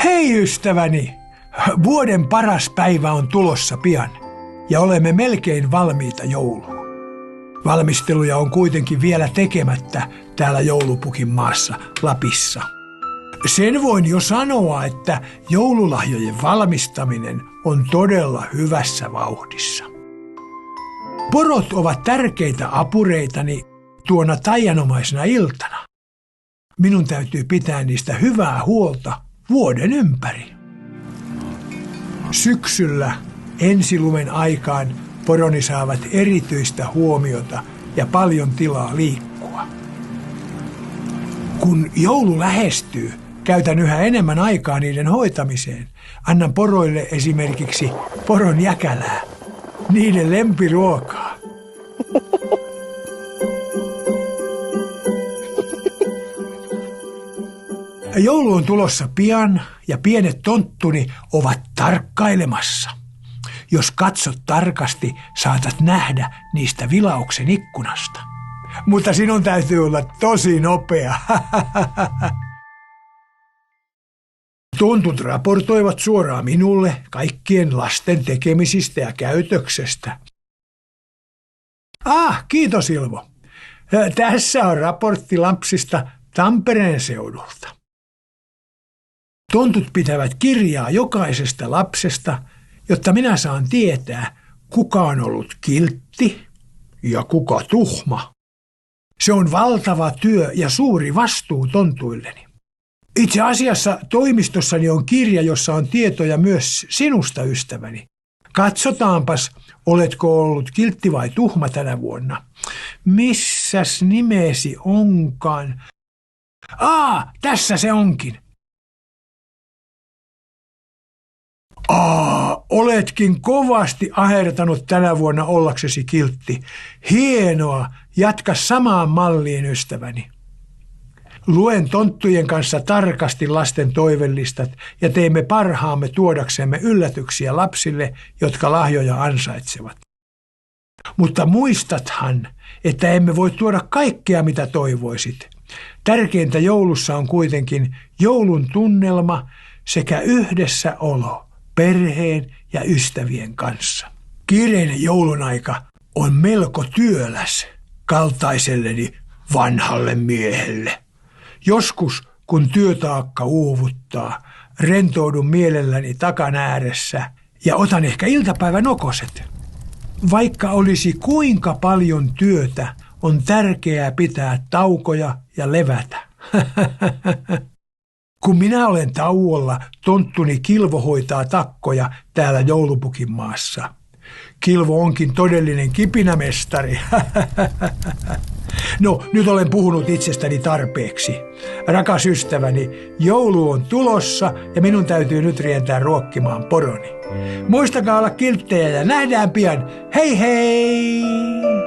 Hei ystäväni! Vuoden paras päivä on tulossa pian ja olemme melkein valmiita jouluun. Valmisteluja on kuitenkin vielä tekemättä täällä joulupukin maassa Lapissa. Sen voin jo sanoa, että joululahjojen valmistaminen on todella hyvässä vauhdissa. Porot ovat tärkeitä apureitani tuona taianomaisena iltana. Minun täytyy pitää niistä hyvää huolta vuoden ympäri. Syksyllä ensilumen aikaan poroni saavat erityistä huomiota ja paljon tilaa liikkua. Kun joulu lähestyy, käytän yhä enemmän aikaa niiden hoitamiseen. Annan poroille esimerkiksi poron jäkälää, niiden lempiruokaa. Joulu on tulossa pian ja pienet tonttuni ovat tarkkailemassa. Jos katsot tarkasti, saatat nähdä niistä vilauksen ikkunasta. Mutta sinun täytyy olla tosi nopea. Tontut raportoivat suoraan minulle kaikkien lasten tekemisistä ja käytöksestä. Kiitos Ilvo. Tässä on raportti lapsista Tampereen seudulta. Tontut pitävät kirjaa jokaisesta lapsesta, jotta minä saan tietää, kuka on ollut kiltti ja kuka tuhma. Se on valtava työ ja suuri vastuu tontuilleni. Itse asiassa toimistossani on kirja, jossa on tietoja myös sinusta, ystäväni. Katsotaanpas, oletko ollut kiltti vai tuhma tänä vuonna. Missäs nimesi onkaan? Tässä se onkin. Oletkin kovasti ahertanut tänä vuonna ollaksesi kiltti. Hienoa, jatka samaan malliin, ystäväni. Luen tonttujen kanssa tarkasti lasten toivelistat ja teemme parhaamme tuodaksemme yllätyksiä lapsille, jotka lahjoja ansaitsevat. Mutta muistathan, että emme voi tuoda kaikkea, mitä toivoisit. Tärkeintä joulussa on kuitenkin joulun tunnelma sekä yhdessäolo perheen ja ystävien kanssa. Kiireinen joulun aika on melko työläs kaltaiselleni vanhalle miehelle. Joskus, kun työtaakka uuvuttaa, rentoudun mielelläni takan ääressä ja otan ehkä iltapäivänokoset. Vaikka olisi kuinka paljon työtä, on tärkeää pitää taukoja ja levätä. Kun minä olen tauolla, tonttuni Kilvo hoitaa takkoja täällä joulupukin maassa. Kilvo onkin todellinen kipinämestari. No, nyt olen puhunut itsestäni tarpeeksi. Rakas ystäväni, joulu on tulossa ja minun täytyy nyt rientää ruokkimaan poroni. Muistakaa olla kilttejä ja nähdään pian. Hei hei!